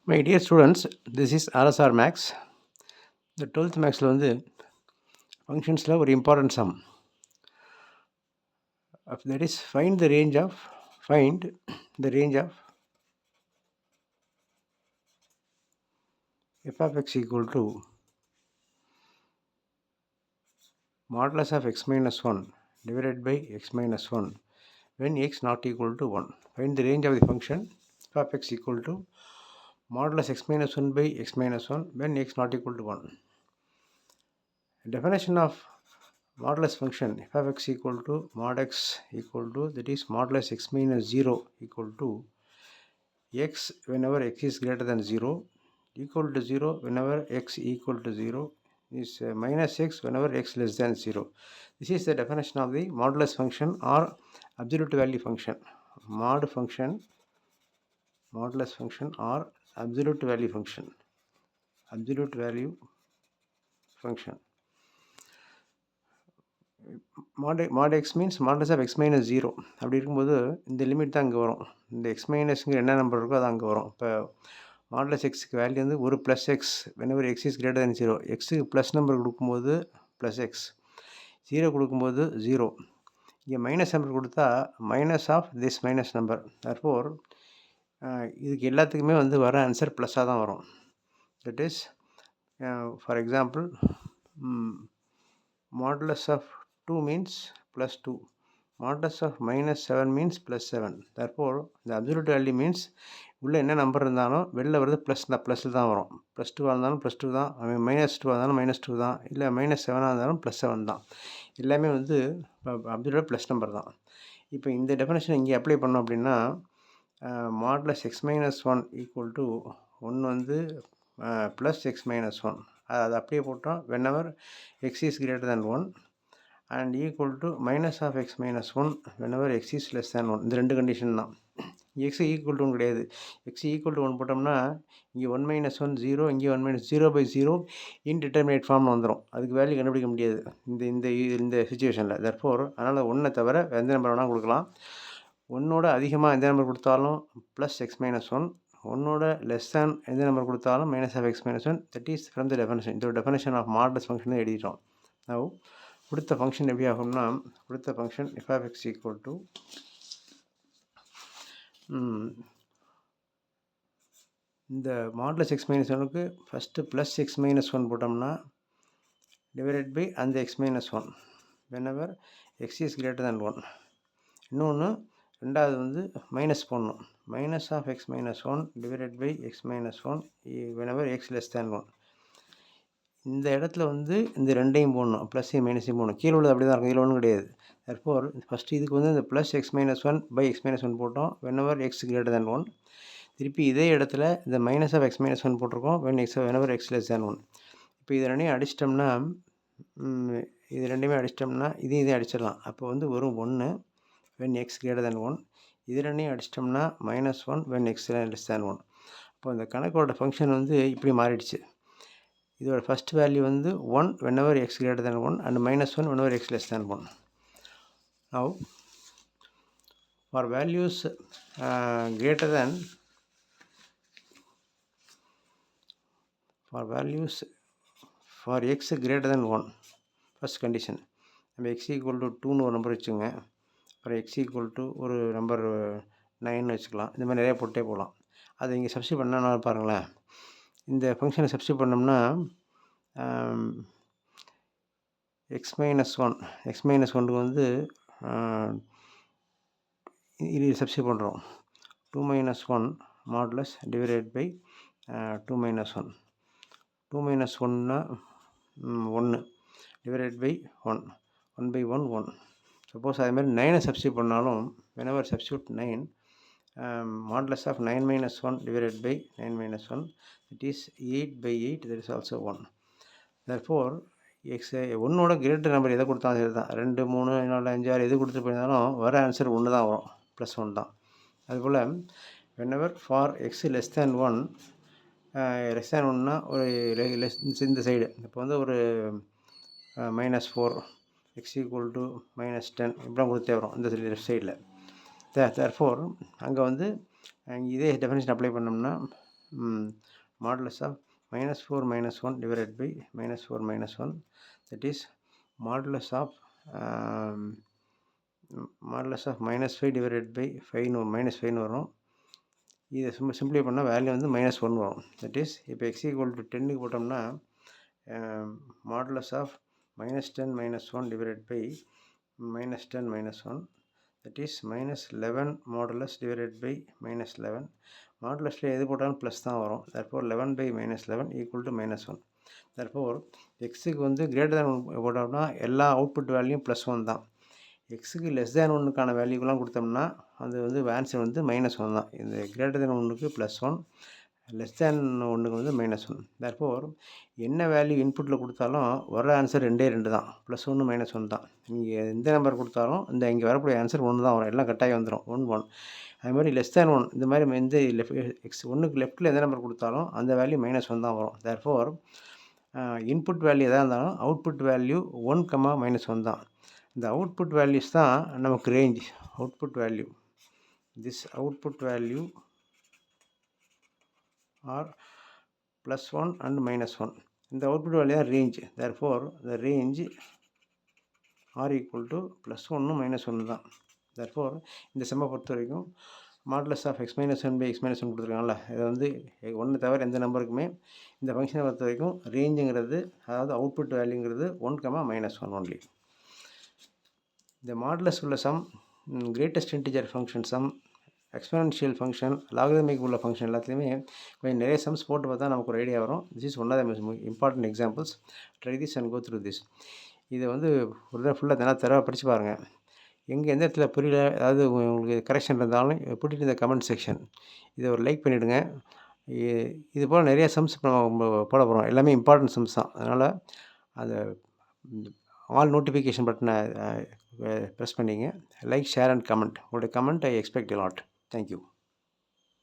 My dear students, this is RSR Max. The 12th Maxல வந்து functionsல ஒரு important sum. That is find the range of f of x equal to modulus of x minus 1 divided by x minus 1 when x not equal to 1. Find the range of the function f of x equal to modulus x minus 1 by x minus 1 when x not equal to 1. Definition of modulus function f of x equal to mod x equal to, that is modulus x minus 0 equal to x whenever x is greater than 0, equal to 0 whenever x equal to 0, is minus x whenever x less than 0. This is the definition of the modulus function or absolute value function. Modulus function or absolute value function. Mod x means modulus of x minus 0. அப்படி இருக்கும்போது இந்த limit தான் அங்கே வரும். இந்த x மைனஸ்ங்கிற என்ன number இருக்கோ அது அங்கே வரும். இப்போ மாடுலஸ் எக்ஸுக்கு வேல்யூ வந்து ஒரு plus x whenever x is greater than 0. எக்ஸுக்கு ப்ளஸ் நம்பர் கொடுக்கும்போது ப்ளஸ் எக்ஸ், 0 கொடுக்கும்போது 0. இங்கே மைனஸ் நம்பர் கொடுத்தா minus of this minus number. Therefore இதுக்கு எல்லாத்துக்குமே வந்து வர ஆன்சர் ப்ளஸ்ஸாக தான் வரும். That is for example modulus of 2 means plus 2. Modulus of minus 7 means plus 7. Therefore, the absolute value means உள்ளே என்ன நம்பர் இருந்தாலும் வெளில வருது ப்ளஸில் தான் வரும். ப்ளஸ் 2 இருந்தாலும் ப்ளஸ் 2 தான், மைனஸ் 2 இருந்தாலும் மைனஸ் 2 தான், இல்லை மைனஸ் 7 இருந்தாலும் ப்ளஸ் 7 தான். எல்லாமே வந்து அப்சல்யூட் ப்ளஸ் நம்பர் தான். இப்போ இந்த டெஃபினேஷன் இங்கே அப்ளை பண்ணோம் அப்படின்னா modulus x minus 1 equal to 1 வந்து ப்ளஸ் எக்ஸ் மைனஸ் 1. அது அப்படியே போட்டோம் whenever x is greater than 1 and equal to minus of x minus 1 whenever x is less than 1. இந்த ரெண்டு கண்டிஷன் தான். x ஈக்குவல் டு 1 கிடையாது. x ஈக்குவல் டு 1 போட்டோம்னா இங்கே 1 மைனஸ் 1 0, இங்கே 1 மைனஸ் 0/0 இன்டிட்டர்மினேட் ஃபார்மில் வந்துடும். அதுக்கு வேல்யூ கண்டுபிடிக்க முடியாது இந்த இந்த இந்த சுச்சுவேஷனில். தர்ஃபோர் அதனால் 1 தவிர எந்த நம்பர் வேணால் கொடுக்கலாம். 1ஓட அதிகமாக எந்த நம்பர் கொடுத்தாலும் ப்ளஸ் எக்ஸ் மைனஸ் 1, 1ஓட லெஸ் தேன் எந்த நம்பர் கொடுத்தாலும் minus of x minus 1. That is from the definition. இந்த டெஃபினேஷன் ஆஃப் மாடுலஸ் ஃபங்க்ஷன் தான் எழுதிட்டோம். நவ் கொடுத்த ஃபங்க்ஷன் எப்படி ஆகும்னா, கொடுத்த function f of x equal to இந்த மாடுலஸ் எக்ஸ் மைனஸ் 1க்கு ஃபஸ்ட்டு ப்ளஸ் எக்ஸ் மைனஸ் 1 போட்டோம்னா டிவைடட் பை அந்த x minus 1 whenever x is greater than 1. இன்னொன்று ரெண்டாவது வந்து மைனஸ் போடணும். Minus of x minus 1 divided by x minus 1 whenever x less than 1. இந்த இடத்துல வந்து இந்த ரெண்டையும் போடணும், ப்ளஸ்ஸையும் மைனஸையும் போடணும். கீழே உள்ளது அப்படி தான் இருக்கும், இதில் ஒன்றும் கிடையாது. தர்ஃபோர் ஃபஸ்ட்டு இதுக்கு வந்து இந்த plus x minus 1 by x minus 1 போட்டோம் whenever எக்ஸ் கிரேட்டர் தேன் 1. திருப்பி இதே இடத்துல இந்த மைனஸ் ஆஃப் எக்ஸ் மைனஸ் 1 போட்டிருக்கோம் whenever எக்ஸ் லெஸ் தேன் 1. இப்போ இது ரெண்டையும் அடிச்சிட்டோம்னா இதையும் அடிச்சிடலாம். அப்போ வந்து வரும் 1 when x greater than 1. இது ரெண்டையும் அடிச்சிட்டோம்னா minus 1 when x less than 1. அப்போ இந்த கணக்கோட ஃபங்க்ஷன் வந்து இப்படி மாறிடுச்சு. இதோட ஃபஸ்ட் வேல்யூ வந்து 1 whenever x greater than 1 and minus 1 whenever x less than 1. Now for values greater than for x greater than 1, first condition நம்ம x equal to 2ன்னு ஒரு number வச்சுங்க. அப்புறம் x equal to ஒரு நம்பர் 9 வச்சுக்கலாம். இந்த மாதிரி நிறைய போட்டே போகலாம். அதை இங்கே சப்ஸ்டியூட் பண்ணால் பாருங்களேன். இந்த ஃபங்க்ஷனை சப்ஸ்டியூட் பண்ணோம்னா எக்ஸ் மைனஸ் 1க்கு வந்து இது சப்ஸ்டியூட் பண்ணுறோம். 2 minus 1 modulus divided by 2 minus 1. 2 minus 1னா 1 டிவைடட் பை 1, 1/1 1. சப்போஸ் அதேமாதிரி 9 சப்ஸ்டியூட் பண்ணாலும் whenever substitute 9, modulus of 9 minus 1 divided by 9 minus 1, it is 8/8, that is also 1. Therefore x 1ஓட கிரேட்டர் நம்பர் எதை கொடுத்தாலும் சரி தான், 2 3 4 5 6 எது கொடுத்து போயிருந்தாலும் வர ஆன்சர் 1 தான் வரும், ப்ளஸ் 1 தான். அதுபோல் whenever for x less than 1, less than 1னா ஒரு இந்த சைடு இப்போ வந்து ஒரு -4 எக்ஸ் ஈக்குவல் டு -10 இப்படிலாம் கொடுத்தே வரும் இந்த லெஃப்ட் சைடில். தேர்ஃபோர் அங்கே வந்து இதே டெஃபினேஷன் அப்ளை பண்ணோம்னா modulus of -4 - 1 divided by -4 - 1, that is modulus of -5 divided by 5 -5 வரும். இதை சிம்பிளை பண்ணால் வேல்யூ வந்து -1 வரும். தட் இஸ் இப்போ x = 10க்கு போட்டோம்னா modulus of -10 - 1 divided by -10 - 1, that is -11 modulus divided by -11. மாடுலஸில் எது போட்டாலும் ப்ளஸ் தான் வரும். therefore 11 by -11 equal to -1. therefore எக்ஸுக்கு வந்து கிரேட்டர் தேன் 1 போட்டோம்னா எல்லா அவுட்புட் வேல்யூயும் +1 தான். எக்ஸுக்கு லெஸ் தேன் 1க்கான வேல்யூக்கெலாம் கொடுத்தோம்னா அது வந்து ஆன்சர் வந்து -1 தான். இந்த கிரேட்டர் தேன் 1க்கு +1, லெஸ் தேன் 1க்கு வந்து -1. therefore என்ன வேல்யூ இன்புட்டில் கொடுத்தாலும் வர ஆன்சர் 2 தான், +1 -1 தான். நீங்கள் எந்த நம்பர் கொடுத்தாலும் இந்த இங்கே வரக்கூடிய ஆன்சர் 1 தான் வரும். எல்லாம் கட்டாயம் வந்துடும் 1 1. அது மாதிரி லெஸ் தேன் 1 இந்த மாதிரி எந்த எக்ஸ் 1க்கு லெஃப்ட்டில் எந்த நம்பர் கொடுத்தாலும் அந்த வேல்யூ -1 தான் வரும். therefore இன்புட் வேல்யூ எதாக இருந்தாலும் அவுட்புட் வேல்யூ 1, -1 தான். இந்த அவுட்புட் வேல்யூஸ் தான் நமக்கு range. Output value, this output value are +1 and -1. இந்த அவுட்புட் வேல்யூ தான் range. therefore the range are equal to +1 -1 தான். therefore இந்த செம்மை பொறுத்த வரைக்கும் modulus of x - 1 by x - 1 கொடுத்துருக்காங்கல்ல, இதை வந்து 1 தவிர எந்த நம்பருக்குமே இந்த ஃபங்க்ஷனை பொறுத்த வரைக்கும் ரேஞ்சுங்கிறது, அதாவது அவுட்புட் வேல்யூங்கிறது 1, -1 ஒன்லி. இந்த மாடுலஸ் உள்ள sum, greatest integer function sum, exponential function, logarithmic உள்ள ஃபங்க்ஷன் எல்லாத்துலேயுமே கொஞ்சம் நிறைய சம்ஸ் போட்டு பார்த்தா நமக்கு ஒரு ஐடியா வரும். This is one of the important examples. Try this and go through this. இதை வந்து ஒரு தடவை ஃபுல்லாக நல்லா தரவாக படித்து பாருங்கள். எங்கே எந்த இடத்துல புரியல, அதாவது உங்களுக்கு கரெக்ஷன் இருந்தாலும் புட்டிட்டு இந்த கமெண்ட் செக்ஷன். இதை ஒரு லைக் பண்ணிவிடுங்க. இது போல் நிறைய சம்ஸ் நம்ம போட போகிறோம். எல்லாமே இம்பார்ட்டன்ட் சம்ஸ் தான். அதனால் அதை ஆல் நோட்டிஃபிகேஷன் பட்டனை ப்ரெஸ் பண்ணிங்க. Like, share and comment. உங்களுடைய comment I expect a lot. Thank you.